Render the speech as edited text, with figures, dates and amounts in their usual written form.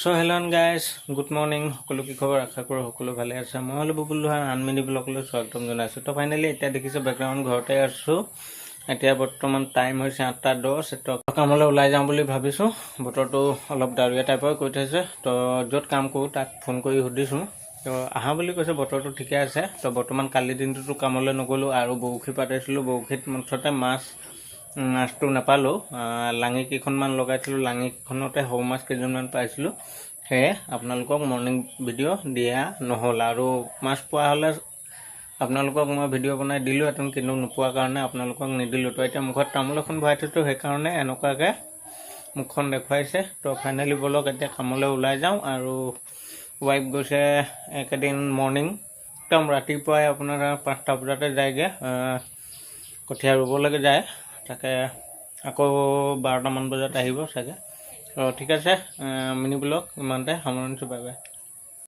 So hello' guys good morning সকলো কি খবৰ আশা কৰোঁ সকলো ভালে আছে মই হ'লো বুবুল লোহাৰ আনমিনি ব্লগলৈ স্বাগতম জনাইছোঁ তো ফাইনেলি এতিয়া দেখিছোঁ বেকগ্ৰাউণ্ড ঘৰতে আছোঁ এতিয়া বৰ্তমান টাইম হৈছে 8:10 তো কামলৈ ওলাই যাওঁ বুলি ভাবিছোঁ বতৰটো অলপ ডাৱৰীয়া টাইপৰ কৈ থৈছে তো য'ত কাম কৰোঁ তাক ফোন কৰি সুধিছোঁ তো আহা বুলি কৈছে বতৰটো ঠিকে আছে তো বৰ্তমান কালি দিনটোতো কামলৈ নগ'লোঁ আৰু বৰশী পাতিছিলোঁ বৰশীত মুঠতে মাছটো নাপালোঁ লাঙি কেইখনমান লগাইছিলোঁ লাঙি কেইখনতে সৰু মাছ কেইজনমান পাইছিলোঁ সেয়ে আপোনালোকক মৰ্ণিং ভিডিঅ' দিয়া নহ'ল আৰু মাছ পোৱা হ'লে আপোনালোকক মই ভিডিঅ' বনাই দিলোঁহেঁতেন কিন্তু নোপোৱাৰ কাৰণে আপোনালোকক নিদিলোঁ তো এতিয়া মুখত তামোল এখন ভৰাই থৈছোঁ সেইকাৰণে এনেকুৱাকৈ মুখখন দেখুৱাইছে তো ফাইনেলি ব'লক এতিয়া কামলৈ ওলাই যাওঁ আৰু ৱাইফ গৈছে একেদিন মৰ্ণিং একদম ৰাতিপুৱাই আপোনাৰ 5টা বজাতে যায়গৈ কঠীয়া ৰুবলৈকে যায় তাকে আকৌ 12টামান বজাত আহিব চাগে তো ঠিক আছে মিনি ব্লগ ইমানতে সামৰণি বাই বাই।